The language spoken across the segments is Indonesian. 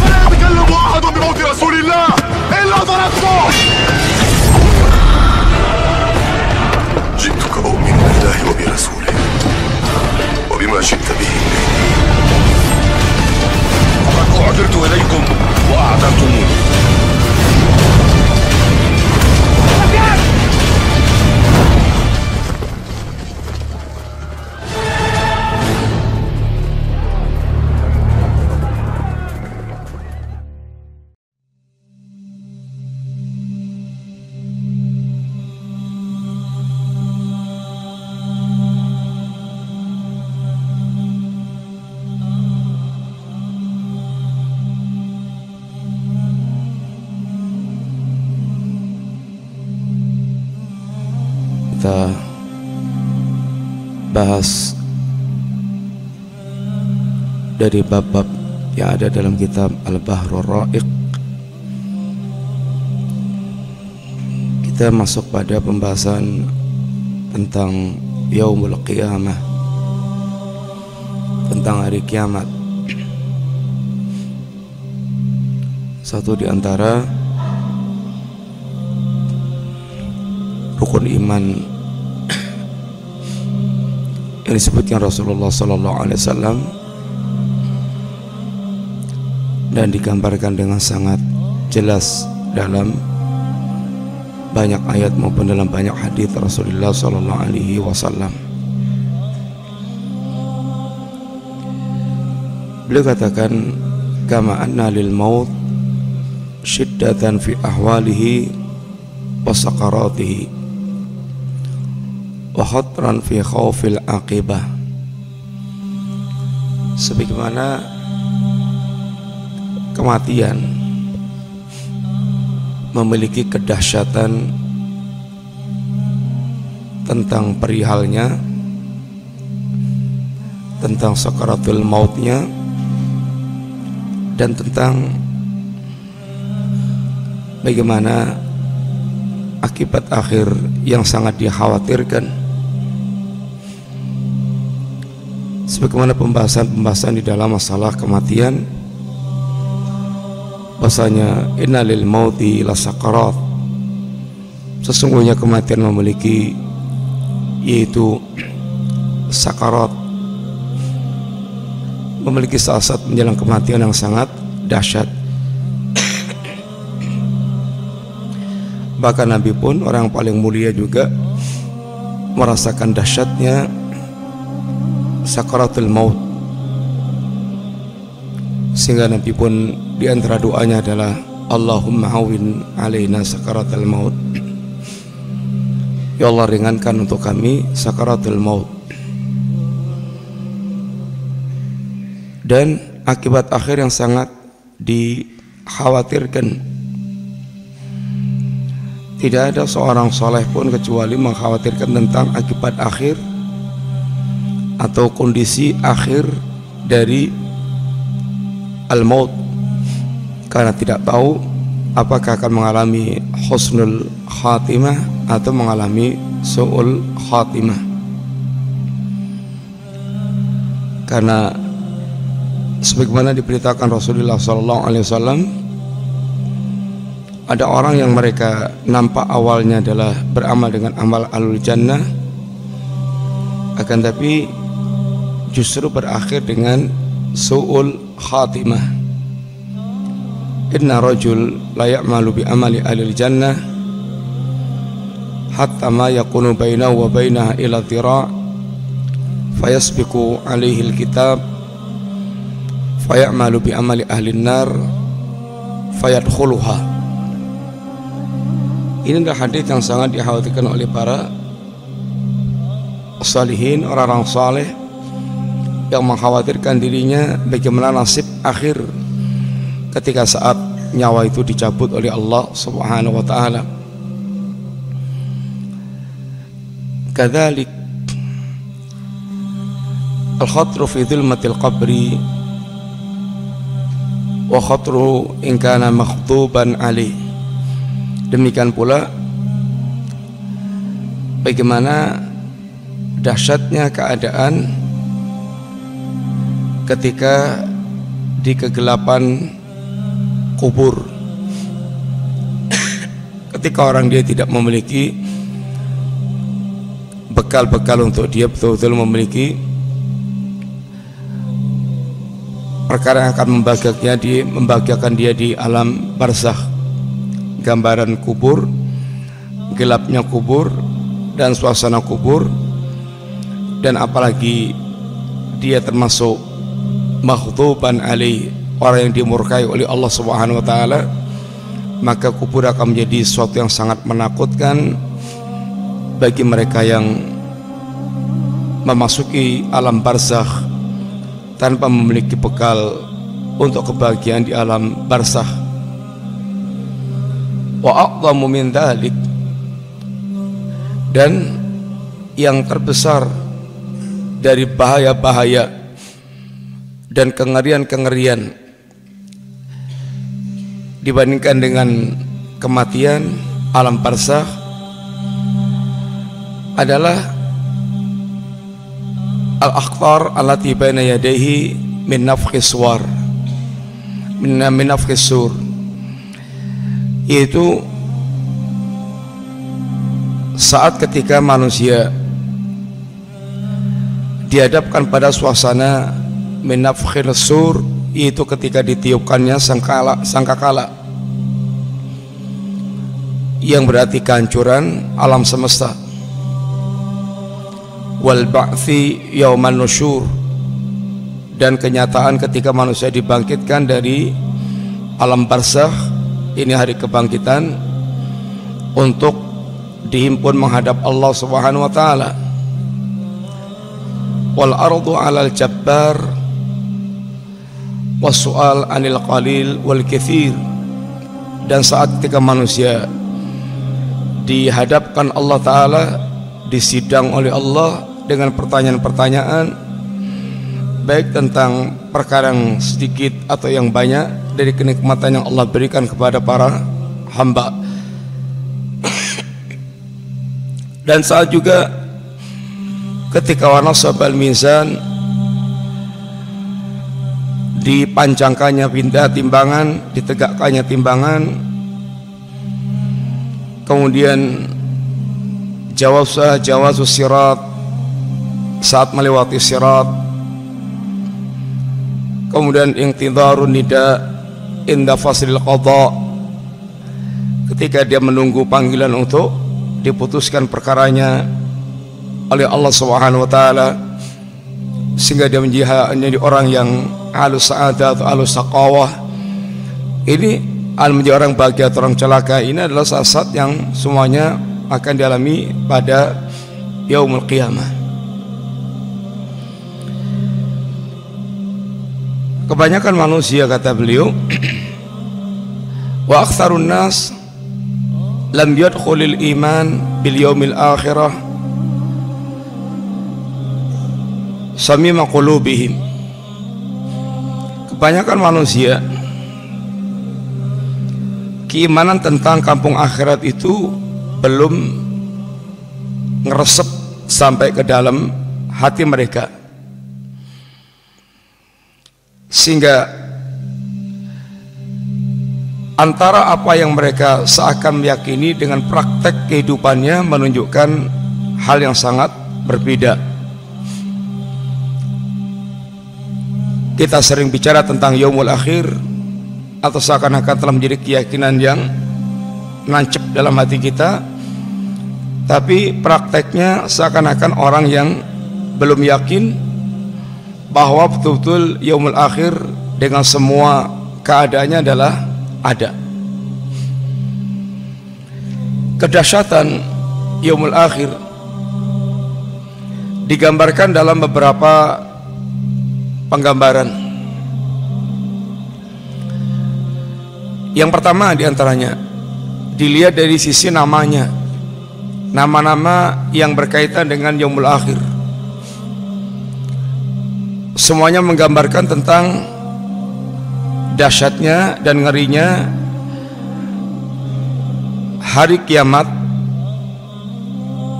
فلا يتكلم أحد بموت رسول الله إلا ضربته. جئتك أؤمن بالله وبرسوله وبما شئت به فقد أعذرت إليكم وأعذرتموني. Kita bahas dari bab-bab yang ada dalam kitab Al-Bahrul Ra'iq. Kita masuk pada pembahasan tentang Yaumul Qiyamah, tentang hari kiamat. Satu di antara rukun iman yang disebutkan Rasulullah SAW dan digambarkan dengan sangat jelas dalam banyak ayat maupun dalam banyak hadis Rasulullah SAW. Beliau katakan, kama anna lil maut syiddatan fi ahwalihi wa sakaratihi wa khatran fi khawfil aqibah. Sebagaimana kematian memiliki kedahsyatan tentang perihalnya, tentang sakaratul mautnya, dan tentang bagaimana akibat akhir yang sangat dikhawatirkan. Sebagaimana pembahasan-pembahasan di dalam masalah kematian, bahasanya innalil mauti lasakarat, sesungguhnya kematian memiliki yaitu sakarat, memiliki saat-saat menjelang kematian yang sangat dahsyat. Bahkan Nabi pun, orang paling mulia juga, merasakan dahsyatnya sakaratul maut, sehingga Nabi pun di antara doanya adalah Allahumma hawwin alaina sakaratul maut, ya Allah ringankan untuk kami sakaratul maut. Dan akibat akhir yang sangat dikhawatirkan. Tidak ada seorang soleh pun kecuali mengkhawatirkan tentang akibat akhir atau kondisi akhir dari al-maut, karena tidak tahu apakah akan mengalami husnul khatimah atau mengalami su'ul khatimah. Karena sebagaimana diberitakan Rasulullah SAW, ada orang yang mereka nampak awalnya adalah beramal dengan amal alul jannah, akan tapi justru berakhir dengan su'ul khatimah. Inna rajul la ya'malu bi amali alil jannah hatta ma yakunu bainahu wa bainaha ila dhira' fayasbiqu alaihi alkitab fayamalu bi amali ahli nar fayadkhuluha. Ini adalah hadis yang sangat dikhawatirkan oleh para salihin, orang-orang saleh yang mengkhawatirkan dirinya bagaimana nasib akhir ketika saat nyawa itu dicabut oleh Allah Subhanahu wa taala. Kadzalik al-khatru fi dhulmatil qabri wa khatru in kana makhtuban alaih. Demikian pula bagaimana dahsyatnya keadaan ketika di kegelapan kubur, ketika orang dia tidak memiliki bekal-bekal untuk dia betul-betul memiliki perkara yang akan membahagiakan dia di alam barzakh. Gambaran kubur, gelapnya kubur dan suasana kubur, dan apalagi dia termasuk maghduban alaih, orang yang dimurkai oleh Allah Subhanahu wa taala, maka kubur akan menjadi sesuatu yang sangat menakutkan bagi mereka yang memasuki alam barzakh tanpa memiliki bekal untuk kebahagiaan di alam barzakh. Wa a'dhamu min dzalik, dan yang terbesar dari bahaya-bahaya dan kengerian-kengerian dibandingkan dengan kematian alam barzakh adalah al-akhtar allati baina yadayhi min nafkhis suwar, min nafkhis sur, yaitu saat ketika manusia dihadapkan pada suasana min nafkhil sur, yaitu ketika ditiupkannya sangkakala yang berarti kehancuran alam semesta, wal ba'thi yauman nusyur, dan kenyataan ketika manusia dibangkitkan dari alam barzakh, ini hari kebangkitan untuk dihimpun menghadap Allah Subhanahu wa taala. Wal ardu 'alal jabbar wasu'al 'anil qalil wal katsir, dan saat ketika manusia dihadapkan Allah taala, disidang oleh Allah dengan pertanyaan-pertanyaan baik tentang perkara yang sedikit atau yang banyak dari kenikmatan yang Allah berikan kepada para hamba. Dan saat juga ketika wanasabal mizan, dipanjangkannya timbangan, ditegakkannya timbangan, kemudian jawazus sirat, saat melewati sirat, kemudian intidharun nida inda faslil qadha, ketika dia menunggu panggilan untuk diputuskan perkaranya oleh Allah Subhanahu wa taala, sehingga dia menjadi orang yang alus sa'adah atau alus saqawah. Ini menjadi orang bahagia atau orang celaka. Ini adalah saat yang semuanya akan dialami pada yaumul qiyamah. Kebanyakan manusia, kata beliau, wa aktsarun nas lam yadkhulil iman bil yaumil akhirah samima qulubihim. Kebanyakan manusia keimanan tentang kampung akhirat itu belum ngeresep sampai ke dalam hati mereka, sehingga antara apa yang mereka seakan meyakini dengan praktek kehidupannya menunjukkan hal yang sangat berbeda. Kita sering bicara tentang yaumul akhir, atau seakan-akan telah menjadi keyakinan yang nancep dalam hati kita, tapi prakteknya seakan-akan orang yang belum yakin bahwa betul-betul yaumul akhir dengan semua keadaannya adalah ada. Kedahsyatan yaumul akhir digambarkan dalam beberapa penggambaran. Yang pertama diantaranya dilihat dari sisi namanya, nama-nama yang berkaitan dengan yaumul akhir. Semuanya menggambarkan tentang dahsyatnya dan ngerinya hari kiamat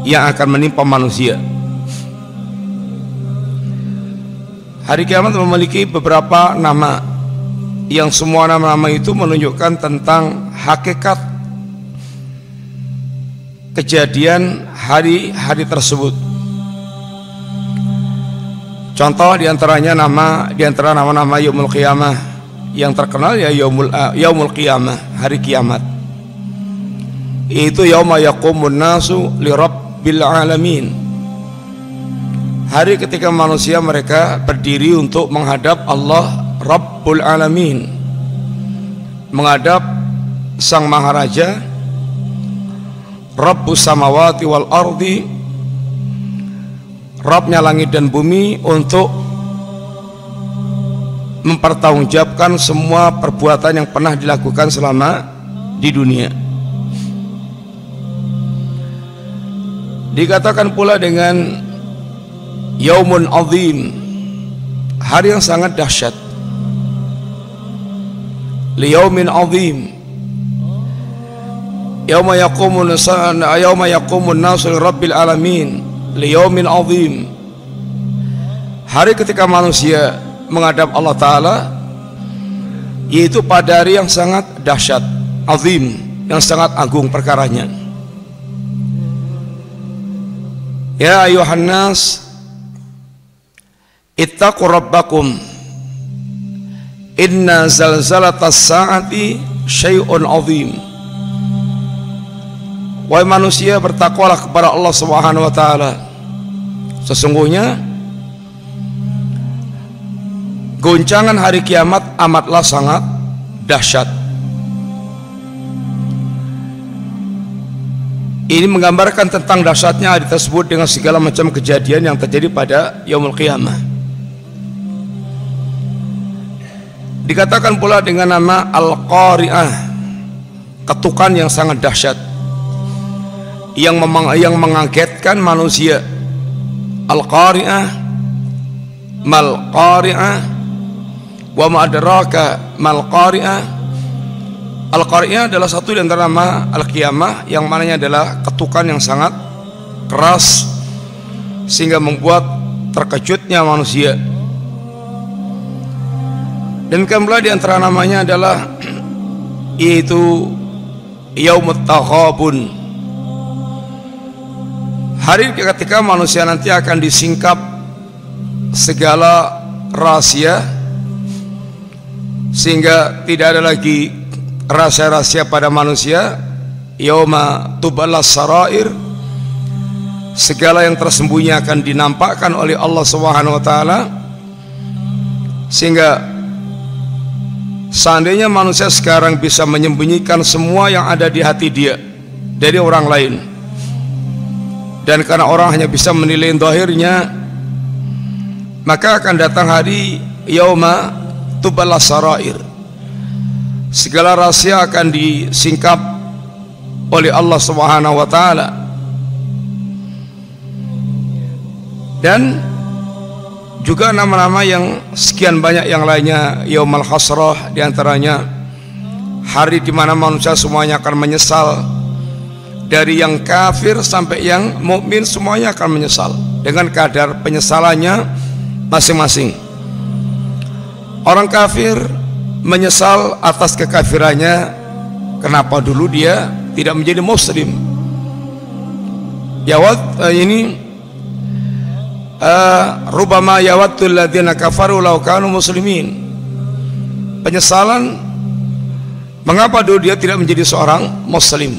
yang akan menimpa manusia. Hari kiamat memiliki beberapa nama, yang semua nama-nama itu menunjukkan tentang hakikat kejadian hari-hari tersebut. Contoh diantaranya diantara nama-nama Yaumul Qiyamah yang terkenal ya Yaumul Qiyamah, hari kiamat. Itu yauma yaqumun nasu li rabbil alamin. Hari ketika manusia mereka berdiri untuk menghadap Allah Rabbul Alamin, menghadap Sang Maharaja, Rabbus Samawati wal Ardi, Rabbnya langit dan bumi, untuk mempertanggungjawabkan semua perbuatan yang pernah dilakukan selama di dunia. Dikatakan pula dengan Yaumun Azim, hari yang sangat dahsyat. Liyaumin Azim, yauma yaqumun nasu lirabbil alamin. Liyaumin Azim, hari ketika manusia menghadap Allah Ta'ala, yaitu pada hari yang sangat dahsyat, azim, yang sangat agung perkaranya. Ya ayuhan nas, ittaqu rabbakum, inna zalzalatas sa'ati syai'un azim. Wahai manusia, bertakwalah kepada Allah Subhanahu wa taala. Sesungguhnya goncangan hari kiamat amatlah sangat dahsyat. Ini menggambarkan tentang dahsyatnya hari tersebut dengan segala macam kejadian yang terjadi pada Yaumul Qiyamah. Dikatakan pula dengan nama Al-Qari'ah, ketukan yang sangat dahsyat, yang mengagetkan manusia. Al-Qari'ah, mal Qari'ah, wa ma adraka mal Qari'ah. Al-Qari'ah adalah satu di antara nama Al-Qiyamah, yang mananya adalah ketukan yang sangat keras sehingga membuat terkejutnya manusia. Dan kemudian di antara namanya adalah yaitu Yaumut Taghabun, hari ketika manusia nanti akan disingkap segala rahasia, sehingga tidak ada lagi rahasia-rahasia pada manusia. Yauma tubalas sarair, segala yang tersembunyi akan dinampakkan oleh Allah Subhanahu wa taala, sehingga seandainya manusia sekarang bisa menyembunyikan semua yang ada di hati dia dari orang lain, dan karena orang hanya bisa menilai zahirnya, maka akan datang hari yauma tubalas sarair, segala rahasia akan disingkap oleh Allah Subhanahu wa taala. Dan juga nama-nama yang sekian banyak yang lainnya, Yaumul Hasrah, diantaranya hari di mana manusia semuanya akan menyesal, dari yang kafir sampai yang mukmin semuanya akan menyesal dengan kadar penyesalannya masing-masing. Orang kafir menyesal atas kekafirannya, kenapa dulu dia tidak menjadi muslim. Rubama yawadul ladzina kafaru law kanu muslimin. Penyesalan mengapa dulu dia tidak menjadi seorang muslim,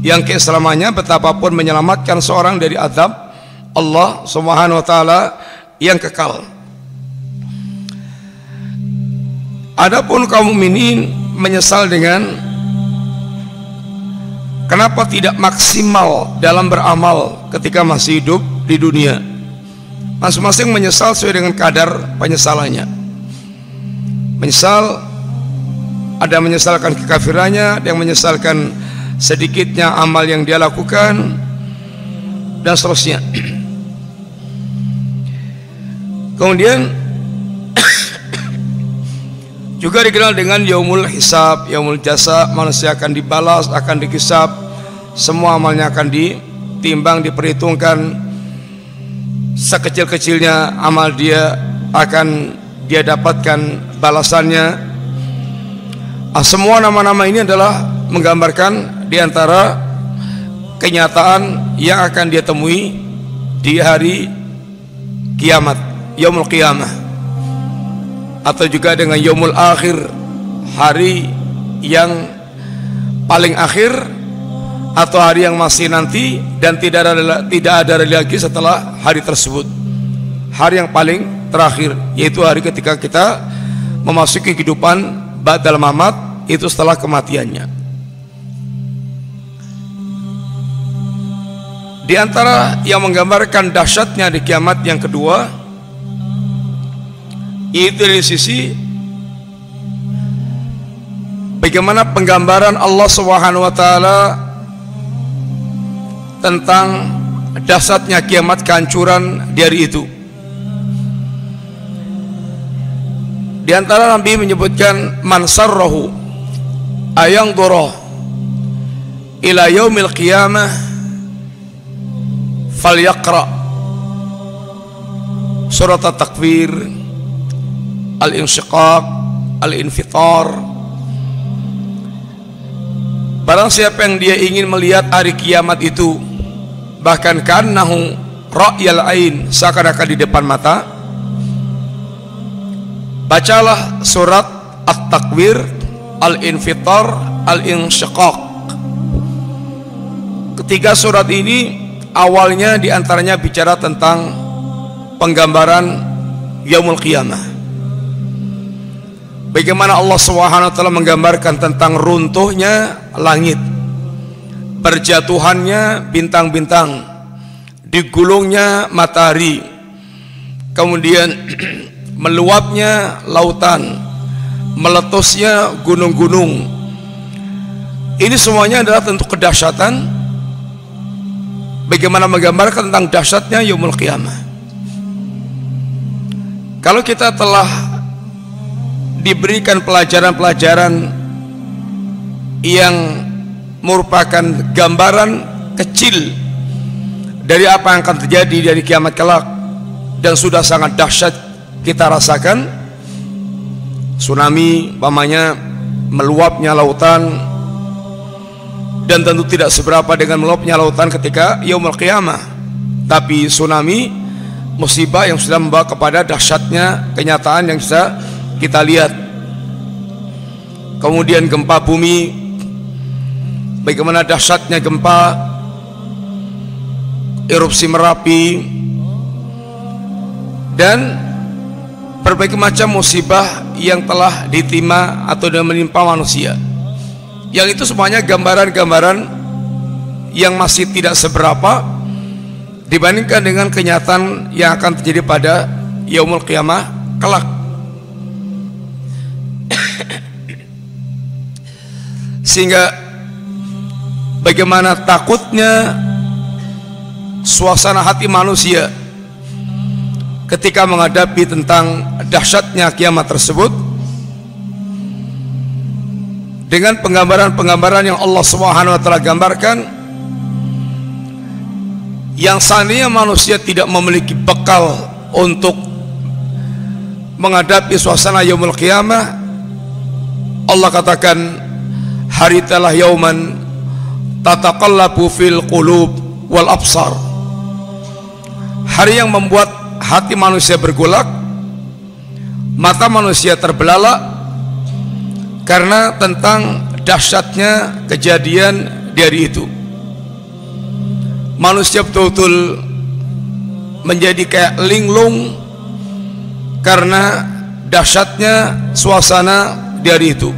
yang keislamannya betapapun menyelamatkan seorang dari azab Allah Subhanahu wa taala yang kekal. Adapun kaum mukminin menyesal dengan kenapa tidak maksimal dalam beramal ketika masih hidup di dunia. Masing-masing menyesal sesuai dengan kadar penyesalannya. Menyesal, ada menyesalkan kekafirannya, ada yang menyesalkan sedikitnya amal yang dia lakukan, dan seterusnya. Kemudian juga dikenal dengan Yaumul Hisab, Yaumul Jasa, manusia akan dibalas, akan dihisab, semua amalnya akan ditimbang, diperhitungkan. Sekecil-kecilnya amal dia akan dia dapatkan balasannya. Semua nama-nama ini adalah menggambarkan di antara kenyataan yang akan dia temui di hari kiamat, yaumul qiyamah, atau juga dengan yaumul akhir, hari yang paling akhir atau hari yang masih nanti dan tidak ada lagi setelah hari tersebut, hari yang paling terakhir, yaitu hari ketika kita memasuki kehidupan ba'dal mamat, itu setelah kematiannya. Di antara yang menggambarkan dahsyatnya di kiamat yang kedua, itu dari sisi bagaimana penggambaran Allah Subhanahu wa taala tentang dahsyatnya kiamat, kehancuran di hari itu. Di antara Nabi menyebutkan man sarrahu ayang doroh ila yaumil qiyamah falyaqra surat at-takwir, al-insyiqaq, al-infitar. Barang siapa yang dia ingin melihat hari kiamat itu, bahkan kannahu ra'yal ain, seakan-akan di depan mata, bacalah surat at-takwir, al-infitar, al-insyiqaq. Ketiga surat ini awalnya diantaranya bicara tentang penggambaran yaumul qiyamah. Bagaimana Allah SWT menggambarkan tentang runtuhnya langit, berjatuhannya bintang-bintang, digulungnya matahari, kemudian meluapnya lautan, meletusnya gunung-gunung. Ini semuanya adalah tentu kedahsyatan. Bagaimana menggambarkan tentang dahsyatnya yaumul qiyamah. Kalau kita telah diberikan pelajaran-pelajaran yang merupakan gambaran kecil dari apa yang akan terjadi dari kiamat kelak, dan sudah sangat dahsyat kita rasakan, tsunami umpamanya, meluapnya lautan, dan tentu tidak seberapa dengan meluapnya lautan ketika yaumul qiyamah, tapi tsunami, musibah yang sudah membawa kepada dahsyatnya kenyataan yang bisa kita lihat. Kemudian gempa bumi, bagaimana dahsyatnya gempa, erupsi Merapi, dan berbagai macam musibah yang telah ditimpa atau menimpa manusia. Yang itu semuanya gambaran-gambaran yang masih tidak seberapa dibandingkan dengan kenyataan yang akan terjadi pada yaumul qiyamah kelak. Sehingga bagaimana takutnya suasana hati manusia ketika menghadapi tentang dahsyatnya kiamat tersebut, dengan penggambaran-penggambaran yang Allah Subhanahu wa taala gambarkan, yang seandainya manusia tidak memiliki bekal untuk menghadapi suasana yaumul qiyamah, Allah katakan, hari telah yauman tataqallabu fil qulub wal absar, hari yang membuat hati manusia bergolak, mata manusia terbelalak, karena tentang dahsyatnya kejadian di hari itu. Manusia betul-betul menjadi kayak linglung karena dahsyatnya suasana di hari itu.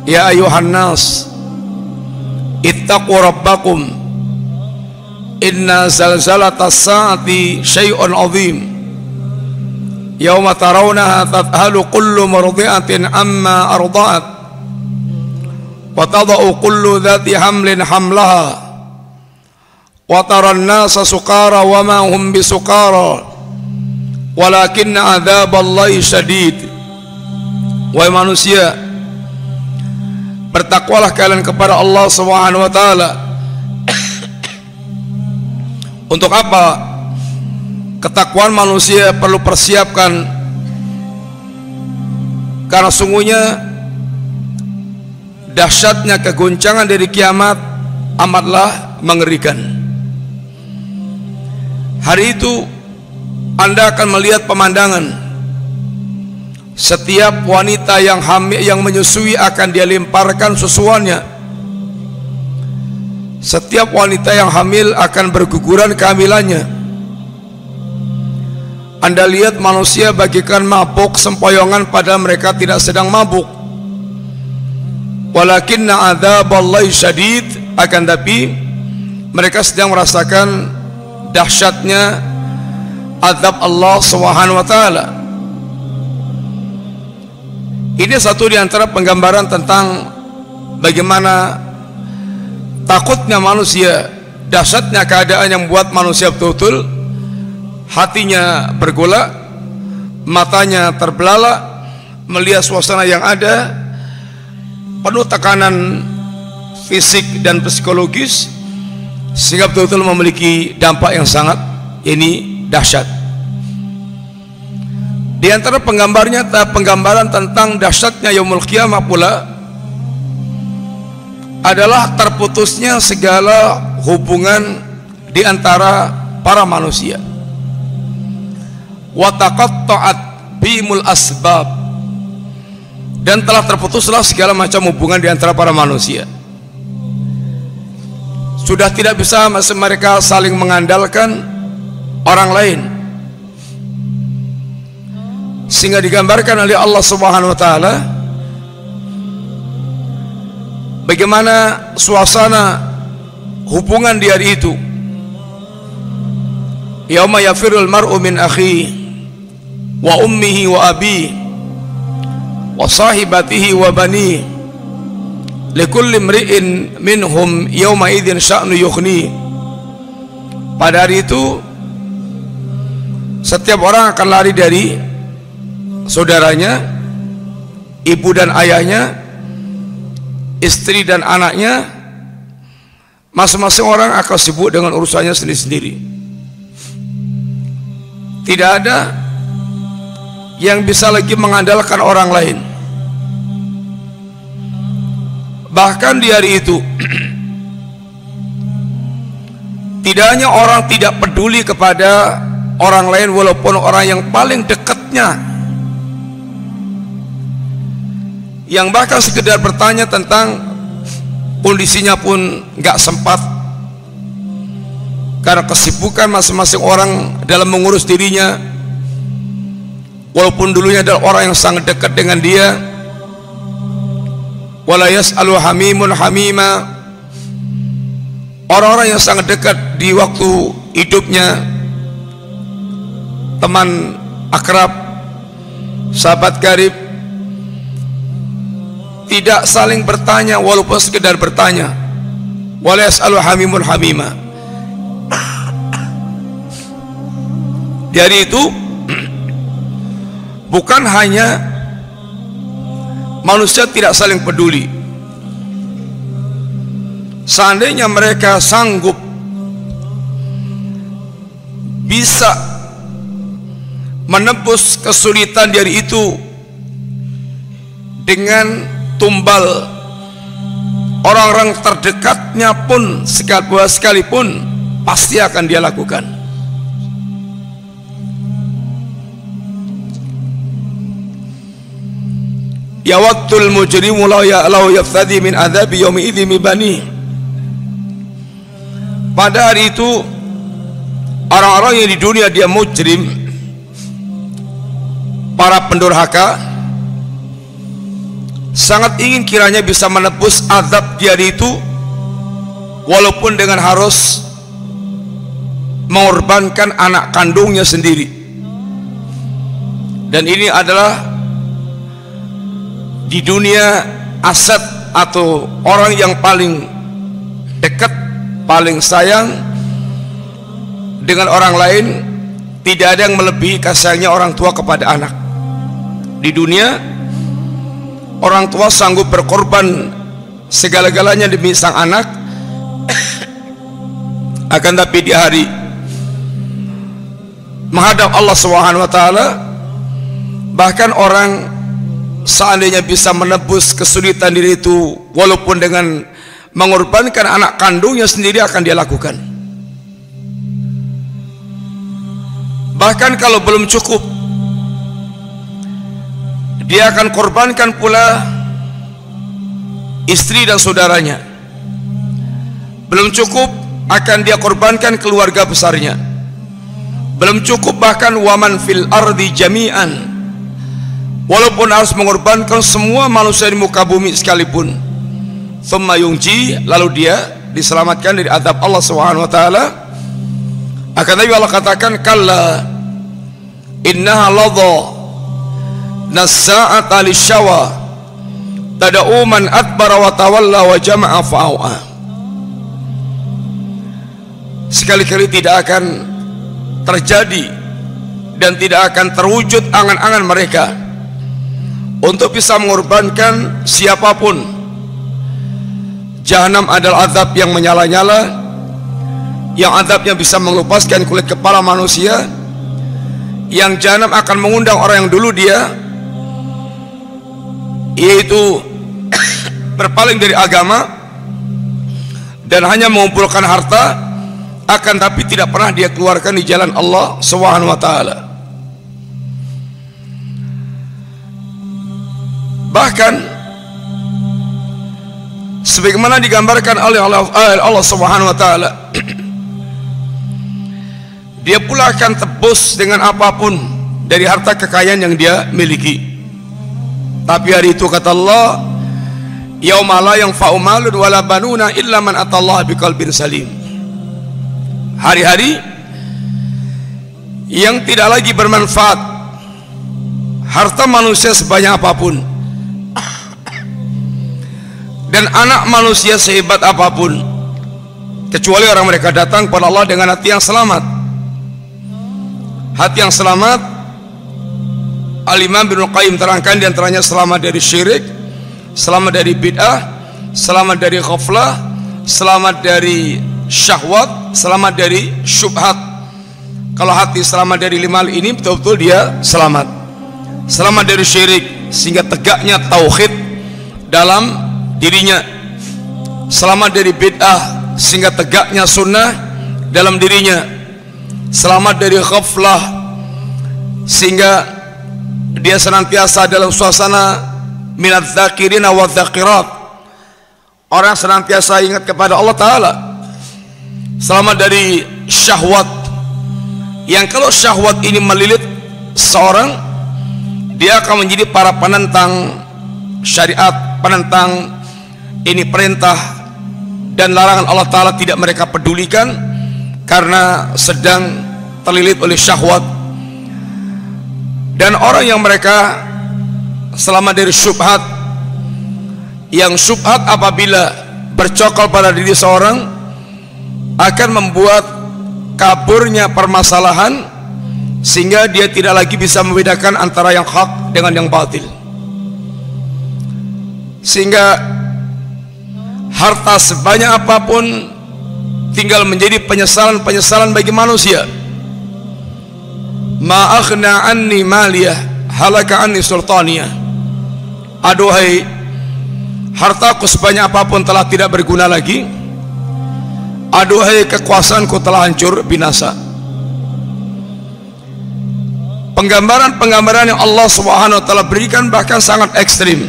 Ya ayuhan nas ittaqu rabbakum inna zalzalatas saati syai'un azim yauma tarawnaha tadhalu kullu murdi'atin amma arda'at wa tada'u kullu dhati hamlin hamlaha wa taran nasa sukara wa ma hum bisukara walakinna adzaballahi syadid. Wahai manusia, bertakwalah kalian kepada Allah Subhanahu wa taala. Untuk apa? ketakwaan manusia perlu persiapkan, karena sungguhnya dahsyatnya kegoncangan dari kiamat amatlah mengerikan. Hari itu Anda akan melihat pemandangan setiap wanita yang hamil, yang menyusui akan dia lemparkan susuannya. Setiap wanita yang hamil akan berguguran kehamilannya. Anda lihat manusia bagikan mabuk sempoyongan padahal mereka tidak sedang mabuk. Walakinna adzaballahi syadid, akan tapi mereka sedang merasakan dahsyatnya azab Allah Subhanahu wa taala. Ini satu di antara penggambaran tentang bagaimana takutnya manusia, dahsyatnya keadaan yang membuat manusia betul-betul hatinya bergolak, matanya terbelalak melihat suasana yang ada penuh tekanan fisik dan psikologis, sehingga betul-betul memiliki dampak yang sangat dahsyat. Di antara penggambaran tentang dahsyatnya yaumul qiyamah pula adalah terputusnya segala hubungan di antara para manusia. Wa taqatta'at bimul asbab, dan telah terputuslah segala macam hubungan di antara para manusia. Sudah tidak bisa mereka saling mengandalkan orang lain, sehingga digambarkan oleh Allah Subhanahu wa taala bagaimana suasana hubungan di hari itu. Yauma yafirul mar'u min akhihi wa ummihi wa abihi wa sahibatihi wa banihi likulli imri'in minhum yawma idzin sya'nu yughni. Pada hari itu setiap orang akan lari dari saudaranya, ibu dan ayahnya, istri dan anaknya. Masing-masing orang akan sibuk dengan urusannya sendiri-sendiri. Tidak ada yang bisa lagi mengandalkan orang lain. Bahkan di hari itu tidak hanya orang tidak peduli kepada orang lain walaupun orang yang paling dekatnya, yang bahkan sekedar bertanya tentang kondisinya pun nggak sempat, karena kesibukan masing-masing orang dalam mengurus dirinya. Walaupun dulunya adalah orang yang sangat dekat dengan dia. Wala yas'alu hamimun hamima, orang-orang yang sangat dekat di waktu hidupnya, teman akrab, sahabat karib, tidak saling bertanya walaupun sekedar bertanya. Wala yas'alu hamimun hamima. Di hari itu bukan hanya manusia tidak saling peduli. Seandainya mereka sanggup bisa menebus kesulitan di hari itu dengan tumbal orang-orang terdekatnya pun sekalipun, pasti akan dia lakukan. Yawaddul mujrimu law yaftadi min adzabi yaumi idzin bani. Pada hari itu orang-orang yang di dunia dia mujrim, para pendurhaka, sangat ingin kiranya bisa menebus azab di hari itu walaupun dengan harus mengorbankan anak kandungnya sendiri. Dan ini adalah di dunia aset atau orang yang paling dekat, paling sayang dengan orang lain. Tidak ada yang melebihi kasihnya orang tua kepada anak. Di dunia orang tua sanggup berkorban segala-galanya demi sang anak. Akan tapi di hari menghadap Allah Subhanahu wa taala. Bahkan orang seandainya bisa menebus kesulitan diri itu walaupun dengan mengorbankan anak kandungnya sendiri akan dia lakukan. Bahkan kalau belum cukup, dia akan korbankan pula istri dan saudaranya. Belum cukup, akan dia korbankan keluarga besarnya. Belum cukup, bahkan waman fil ardi jami'an, walaupun harus mengorbankan semua manusia di muka bumi sekalipun. Thumma yunji, lalu dia diselamatkan dari azab Allah Subhanahu wa taala. Akan tapi Allah katakan, kalla innaha ladha nassa'ata lisyawa tada'u man adbara wa tawalla wa jama'a fa'au'a. Sekali-kali tidak akan terjadi dan tidak akan terwujud angan-angan mereka untuk bisa mengorbankan siapapun. Jahanam adalah azab yang menyala-nyala, yang azabnya bisa mengelupaskan kulit kepala manusia, yang jahanam akan mengundang orang yang dulu dia yaitu berpaling dari agama dan hanya mengumpulkan harta, akan tapi tidak pernah dia keluarkan di jalan Allah Subhanahu wa taala. Bahkan sebagaimana digambarkan oleh Allah Subhanahu wa taala, dia pula akan tebus dengan apapun dari harta kekayaan yang dia miliki. Tapi hari itu kata Allah, yauma la yanfa'u malun wala banuna illa man atallaha biqalbin salim. Hari-hari yang tidak lagi bermanfaat harta manusia sebanyak apapun dan anak manusia sehebat apapun, kecuali orang mereka datang kepada Allah dengan hati yang selamat. Hati yang selamat, Al-Imam Ibnu Qayyim terangkan di antaranya selamat dari syirik, selamat dari bid'ah, selamat dari ghaflah, selamat dari syahwat, selamat dari syubhat. Kalau hati selamat dari 5 hal ini, betul-betul dia selamat. Selamat dari syirik sehingga tegaknya tauhid dalam dirinya. Selamat dari bid'ah sehingga tegaknya sunnah dalam dirinya. Selamat dari ghaflah sehingga dia senantiasa dalam suasana minadz dzakirina wadz dzakirat, orang senantiasa ingat kepada Allah Ta'ala. Selamat dari syahwat, yang kalau syahwat ini melilit seorang, dia akan menjadi para penentang syariat, penentang ini perintah dan larangan Allah Ta'ala tidak mereka pedulikan karena sedang terlilit oleh syahwat. Dan orang yang mereka selamat dari syubhat, yang syubhat apabila bercokol pada diri seorang akan membuat kaburnya permasalahan sehingga dia tidak lagi bisa membedakan antara yang hak dengan yang batil, sehingga harta sebanyak apapun tinggal menjadi penyesalan-penyesalan bagi manusia. Ma aghna anni maliyah halaka anni sultaniyah. Aduhai, hartaku sebanyak apapun telah tidak berguna lagi. Aduhai, kekuasaanku telah hancur binasa. Penggambaran-penggambaran yang Allah Subhanahu wa taala berikan bahkan sangat ekstrim.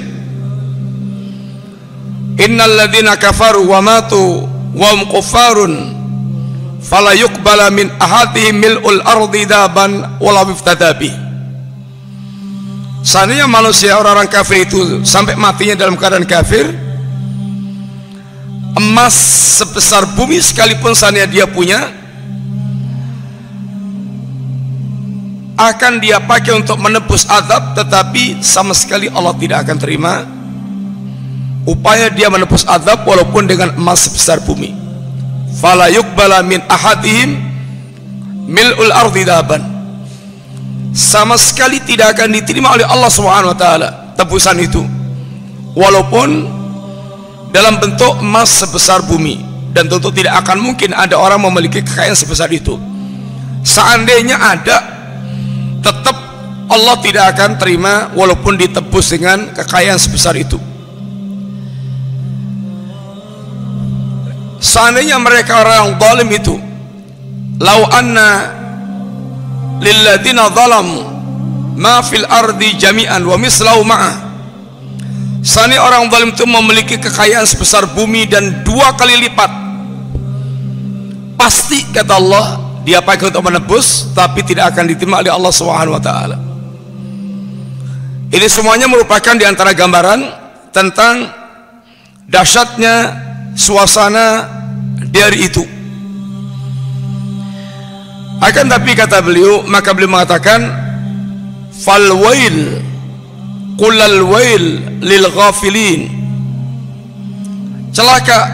Innal ladzina kafaru wa matu wa hum kuffarun fala yuqbala min ahadihim mil'ul ardi daban wala biftadabi. Seandainya manusia orang-orang kafir itu sampai matinya dalam keadaan kafir, emas sebesar bumi sekalipun seandainya dia punya, akan dia pakai untuk menebus azab, tetapi sama sekali Allah tidak akan terima upaya dia menebus azab walaupun dengan emas sebesar bumi. Fala yuqbala min ahadihim mil'ul ardi daban. Sama sekali tidak akan diterima oleh Allah Subhanahu wa taala tebusan itu, walaupun dalam bentuk emas sebesar bumi. Dan tentu tidak akan mungkin ada orang memiliki kekayaan sebesar itu. Seandainya ada, tetap Allah tidak akan terima walaupun ditebus dengan kekayaan sebesar itu. Seandainya mereka orang zalim itu, lau anna lilladzina zalamu ma fil ardi jami'an wa mislahu ma'ah, seandainya orang zalim itu memiliki kekayaan sebesar bumi dan 2 kali lipat, pasti kata Allah dia pakai untuk menebus, tapi tidak akan diterima oleh Allah Subhanahu wa taala. Ini semuanya merupakan di antara gambaran tentang dahsyatnya suasana di hari itu. Akan tapi kata beliau, maka beliau mengatakan fal wail qulal wail lil ghafilin, celaka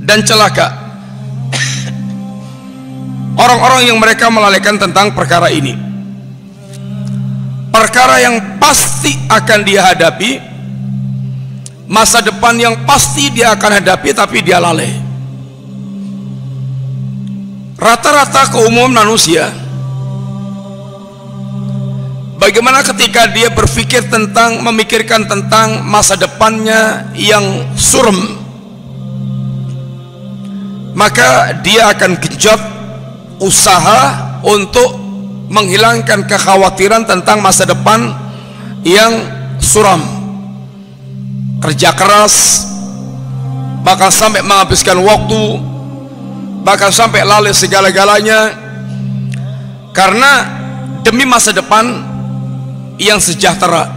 dan celaka orang-orang yang mereka melalaikan tentang perkara ini, perkara yang pasti akan dia hadapi, masa depan yang pasti dia akan hadapi, tapi dia lalai. Rata-rata keumuman manusia, bagaimana ketika dia berpikir tentang, memikirkan tentang masa depannya yang suram, maka dia akan genjot usaha untuk menghilangkan kekhawatiran tentang masa depan yang suram. Kerja keras, bahkan sampai menghabiskan waktu, bahkan sampai lalai segala-galanya, karena demi masa depan yang sejahtera.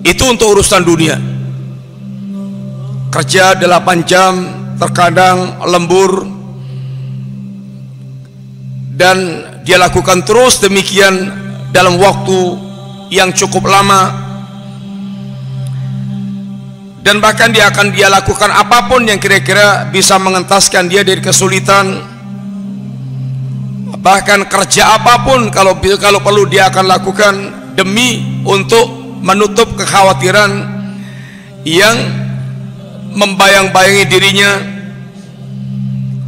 Itu untuk urusan dunia. Kerja 8 jam, terkadang lembur, dan dia lakukan terus demikian dalam waktu yang cukup lama, dan bahkan dia akan lakukan apapun yang kira-kira bisa mengentaskan dia dari kesulitan. Bahkan kerja apapun kalau perlu dia akan lakukan demi untuk menutup kekhawatiran yang membayang-bayangi dirinya.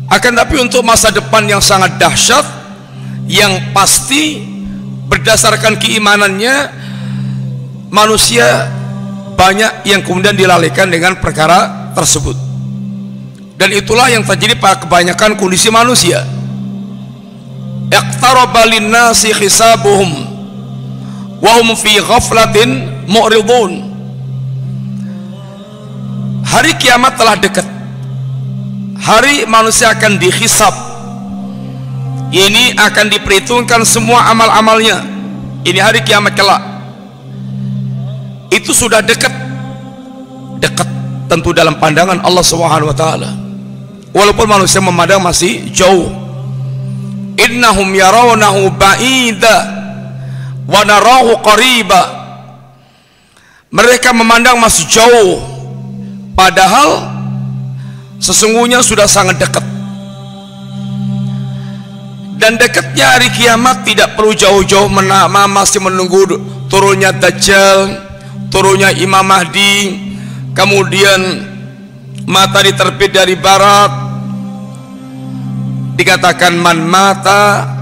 Akan tapi untuk masa depan yang sangat dahsyat, yang pasti berdasarkan keimanannya, manusia banyak yang kemudian dilalaikan dengan perkara tersebut. Dan itulah yang terjadi pada kebanyakan kondisi manusia. Iqtaraba linnasi hisabuhum wa hum fi ghaflatin mu'ridun. Hari kiamat telah dekat. Hari manusia akan dihisab. Ini akan diperhitungkan semua amal-amalnya. Ini hari kiamat kelak. Itu sudah dekat tentu dalam pandangan Allah Subhanahu wa taala, walaupun manusia memandang masih jauh. Innahum yarawnahu ba'ida wa narahu qariba, mereka memandang masih jauh, padahal sesungguhnya sudah sangat dekat. Dan dekatnya hari kiamat tidak perlu jauh-jauh, masih menunggu turunnya Dajjal, turunnya Imam Mahdi, kemudian matahari terbit dari barat. Dikatakan man mata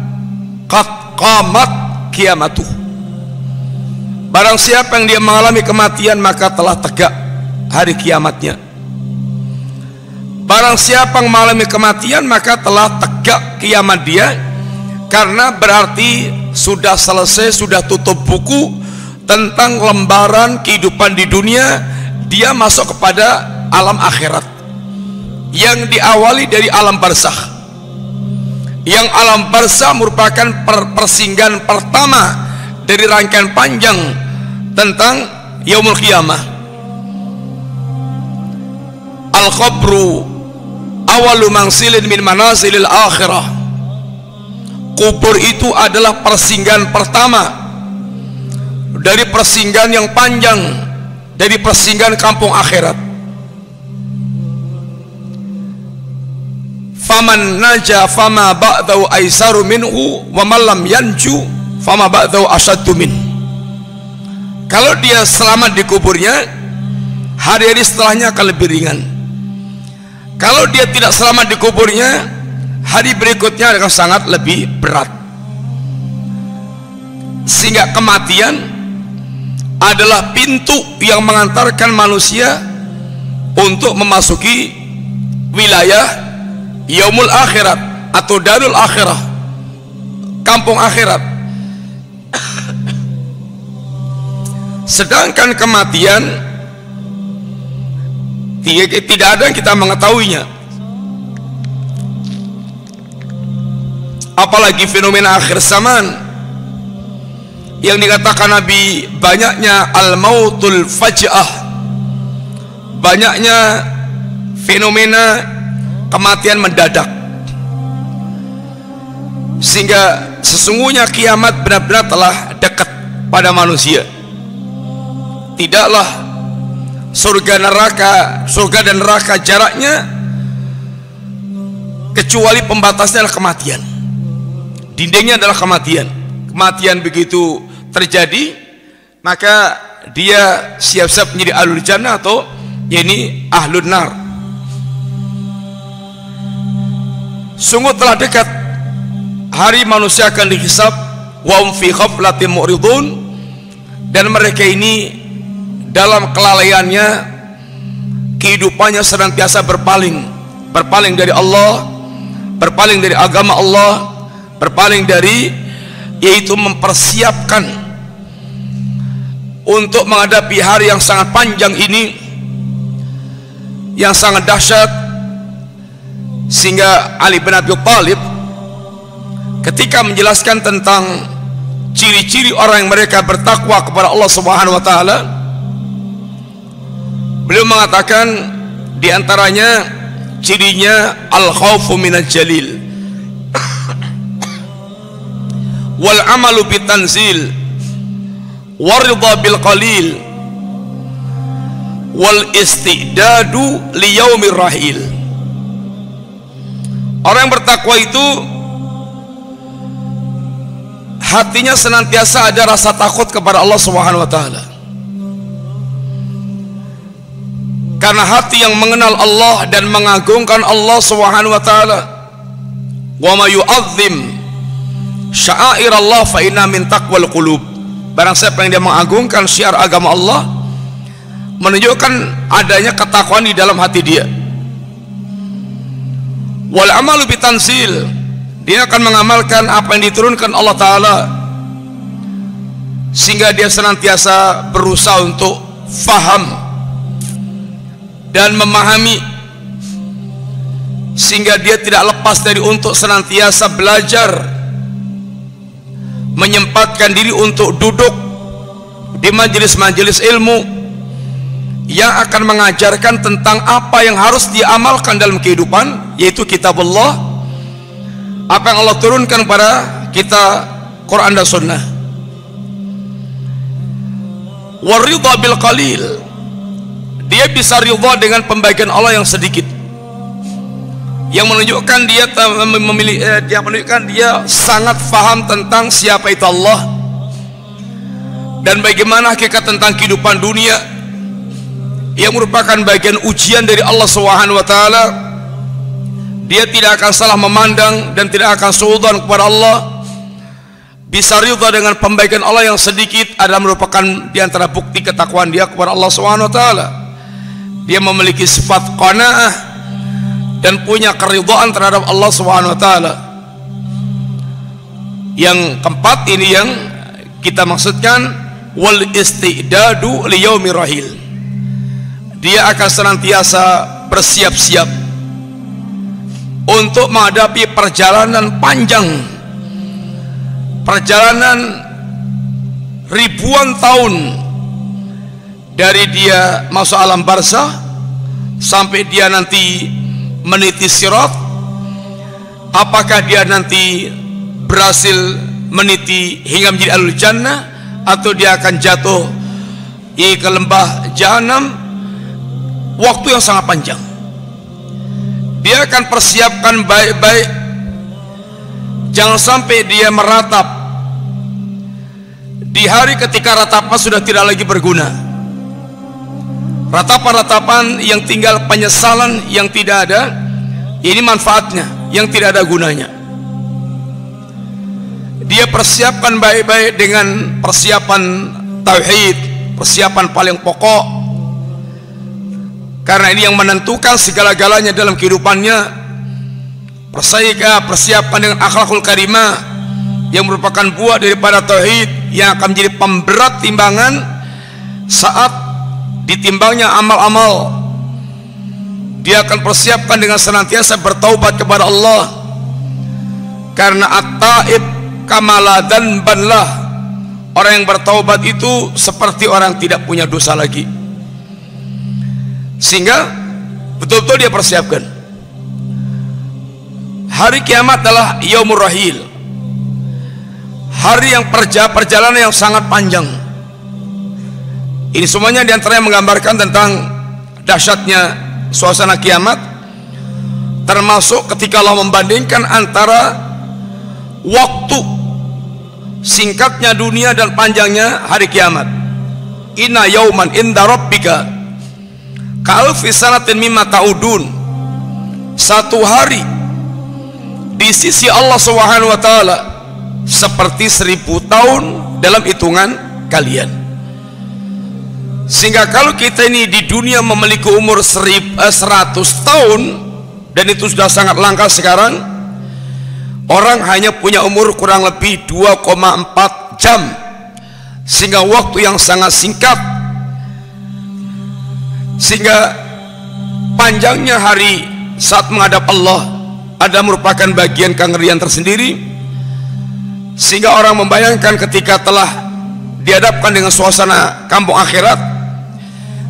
qad qamat kiamatuh, barang siapa yang dia mengalami kematian maka telah tegak hari kiamatnya. Barang siapa yang mengalami kematian maka telah tegak kiamat dia, karena berarti sudah selesai, sudah tutup buku tentang lembaran kehidupan di dunia. Dia masuk kepada alam akhirat yang diawali dari alam barzakh, yang alam barzakh merupakan persinggahan pertama dari rangkaian panjang tentang yaumul qiyamah. Al-qabru awalu manzilin min manazilil akhirah. Kubur itu adalah persinggahan pertama dari persinggahan yang panjang, dari persinggahan kampung akhirat. Faman naja fama ba'dahu aisaru minhu wa man lam yanju fama ba'dahu asyaddu min. Kalau dia selamat di kuburnya, hari-hari setelahnya akan lebih ringan. Kalau dia tidak selamat di kuburnya, hari berikutnya akan sangat lebih berat. Sehingga kematian adalah pintu yang mengantarkan manusia untuk memasuki wilayah yaumul akhirat atau darul akhirah, kampung akhirat. Sedangkan kematian tidak ada yang kita mengetahuinya, apalagi fenomena akhir zaman yang dikatakan Nabi, banyaknya al-mautul faj'ah, banyaknya fenomena kematian mendadak, sehingga sesungguhnya kiamat benar-benar telah dekat pada manusia. Tidaklah surga dan neraka jaraknya kecuali pembatasnya adalah kematian, dindingnya adalah kematian. Kematian begitu terjadi, maka dia siap-siap menjadi ahlul jannah atau ini ahlun nar. Sungguh telah dekat hari manusia akan dihisab, wa hum fi ghaflatin mu'ridun, dan mereka ini dalam kelalaiannya, kehidupannya senantiasa berpaling dari Allah, berpaling dari agama Allah, berpaling dari, yaitu mempersiapkan untuk menghadapi hari yang sangat panjang ini, yang sangat dahsyat. Sehingga Ali bin Abi Thalib ketika menjelaskan tentang ciri-ciri orang yang mereka bertakwa kepada Allah Subhanahu wa taala, beliau mengatakan di antaranya cirinya al-khaufu minal jalil wal amalu bitanzil waridha bil qalil wal istidadu li yaumir rahil. Orang yang bertakwa itu hatinya senantiasa ada rasa takut kepada Allah Subhanahu wa taala, karena hati yang mengenal Allah dan mengagungkan Allah Subhanahu wa taala, wa ma yu'azzim sya'air Allah fa inna min taqwal qulub. Barang siapa yang dia mengagungkan syiar agama Allah, menunjukkan adanya ketakwaan di dalam hati dia. Wal amalu bitanzil, dia akan mengamalkan apa yang diturunkan Allah taala, sehingga dia senantiasa berusaha untuk faham dan memahami, sehingga dia tidak lepas dari untuk senantiasa belajar, menyempatkan diri untuk duduk di majelis-majelis ilmu yang akan mengajarkan tentang apa yang harus diamalkan dalam kehidupan, yaitu kitabullah, apa yang Allah turunkan pada kita, Quran dan Sunnah. Waridha bil qalil, dia bisa ridha dengan pembagian Allah yang sedikit, yang menunjukkan dia sangat faham tentang siapa itu Allah dan bagaimana hakikat tentang kehidupan dunia, yang merupakan bagian ujian dari Allah Subhanahu wa taala. Dia tidak akan salah memandang dan tidak akan suudzon kepada Allah. Bisa ridha dengan pembagian Allah yang sedikit adalah merupakan di antara bukti ketakwaan dia kepada Allah Subhanahu wa taala. Dia memiliki sifat qanaah dan punya keridhaan terhadap Allah Subhanahu wa taala. Yang keempat ini yang kita maksudkan, wal istidadu li yaumir rahil. Dia akan senantiasa bersiap-siap untuk menghadapi perjalanan panjang, perjalanan ribuan tahun, dari dia masuk alam barzah sampai dia nanti meniti sirat. Apakah dia nanti berhasil meniti hingga menjadi ahlul jannah, atau dia akan jatuh ke lembah jahanam? Waktu yang sangat panjang. Dia akan persiapkan baik-baik, jangan sampai dia meratap di hari ketika ratapan sudah tidak lagi berguna, ratapan-ratapan yang tinggal penyesalan yang tidak ada ini manfaatnya, yang tidak ada gunanya. dia persiapkan baik-baik dengan persiapan tauhid, persiapan paling pokok, karena ini yang menentukan segala-galanya dalam kehidupannya. Persiapkan dengan akhlakul karimah yang merupakan buah daripada tauhid, yang akan menjadi pemberat timbangan saat ditimbangnya amal-amal. Dia akan persiapkan dengan senantiasa bertaubat kepada Allah, karena at-taib kamala dzanbanlah, orang yang bertaubat itu seperti orang tidak punya dosa lagi. Sehingga betul-betul dia persiapkan. Hari kiamat adalah yaumur rahil, hari yang perjalanan yang sangat panjang. Ini semuanya diantaranya menggambarkan tentang dahsyatnya suasana kiamat, termasuk ketika Allah membandingkan antara waktu singkatnya dunia dan panjangnya hari kiamat. Inna yauman inda rabbika ka'alfi sanatin mimma ta'udun. Satu hari di sisi Allah Subhanahu wa taala seperti 1000 tahun dalam hitungan kalian. Sehingga kalau kita ini di dunia memiliki umur 100 tahun, dan itu sudah sangat langka sekarang, orang hanya punya umur kurang lebih 2,4 jam, sehingga waktu yang sangat singkat. Sehingga panjangnya hari saat menghadap Allah ada merupakan bagian kengerian tersendiri, sehingga orang membayangkan ketika telah dihadapkan dengan suasana kampung akhirat,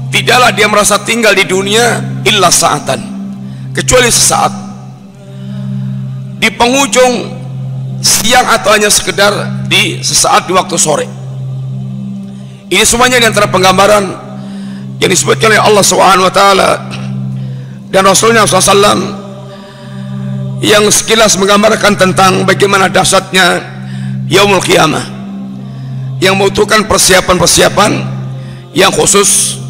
tidaklah dia merasa tinggal di dunia illa sa'atan, kecuali sesaat, di penghujung siang atau hanya sekedar di sesaat di waktu sore. Ini semuanya di antara penggambaran yang disebutkan oleh Allah Subhanahu wa taala dan Rasulnya SAW, yang sekilas menggambarkan tentang bagaimana dahsyatnya yaumul qiyamah, yang membutuhkan persiapan-persiapan yang khusus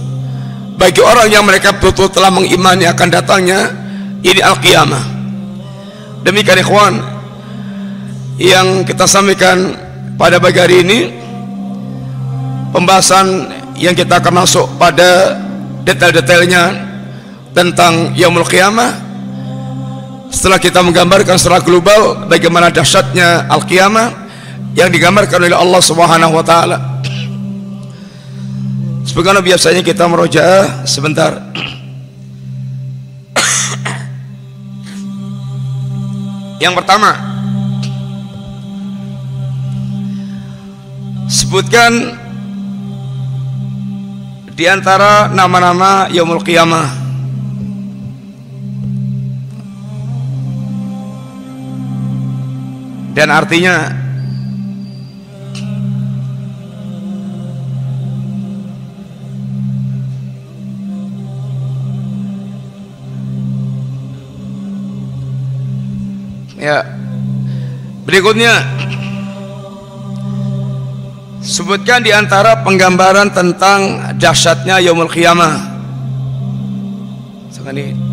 bagi orang yang mereka betul-betul telah mengimani akan datangnya ini al-qiyamah. Demikian ikhwan yang kita sampaikan pada pagi hari ini, pembahasan yang kita akan masuk pada detail-detailnya tentang yaumul qiyamah. Setelah kita menggambarkan secara global bagaimana dahsyatnya al-qiyamah yang digambarkan oleh Allah Subhanahu wa taala, sebagaimana biasanya kita merojaah sebentar. Yang pertama, sebutkan di antara nama-nama yaumul qiyamah. Dan artinya, ya, berikutnya sebutkan di antara penggambaran tentang dahsyatnya yaumul qiyamah. Sekali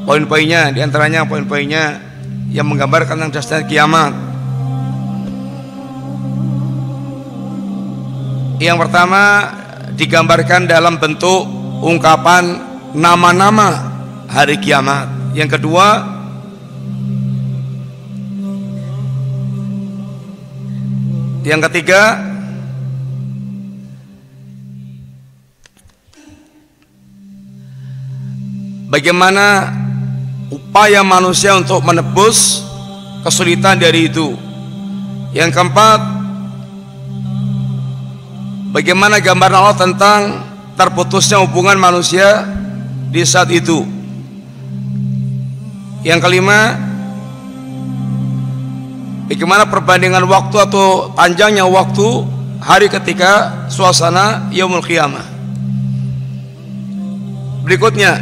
poin-poinnya, diantaranya poin-poinnya yang menggambarkan tentang dahsyatnya kiamat. Yang pertama digambarkan dalam bentuk ungkapan nama-nama hari kiamat. Yang kedua, yang ketiga, bagaimana upaya manusia untuk menebus kesulitan dari itu. Yang keempat, bagaimana gambaran Allah tentang terputusnya hubungan manusia di saat itu. Yang kelima, bagaimana perbandingan waktu atau panjangnya waktu hari ketika suasana yaumul qiyamah. Berikutnya,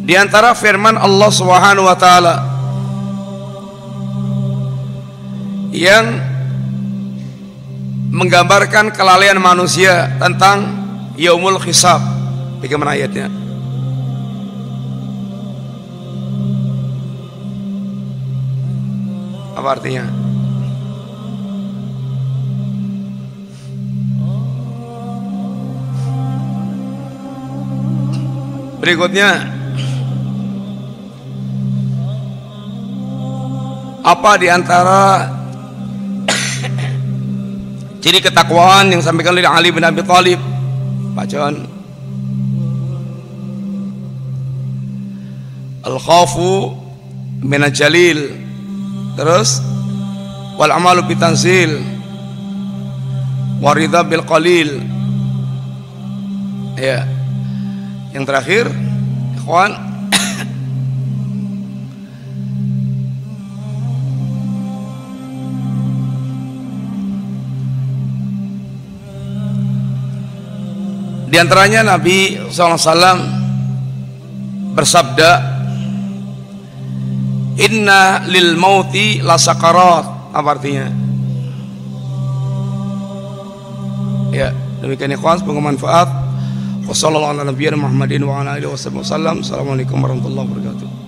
di antara firman Allah Subhanahu wa taala yang menggambarkan kelalaian manusia tentang yaumul hisab. Bagaimana ayatnya? Apa artinya? Berikutnya, apa diantara ciri ketakwaan yang disampaikan oleh Ali bin Abi Thalib? Pak John. Al-khawfu min al-jalil. Terus wal amalu bitanzil wa ridha bil qalil. Ya. Yang terakhir, ikhwan, di antaranya Nabi SAW bersabda, inna lil mauti la sakarat. Apa artinya? Ya, demikian ikhwan, semoga manfaat. Wassalamualaikum warahmatullahi wabarakatuh. Assalamualaikum warahmatullahi wabarakatuh.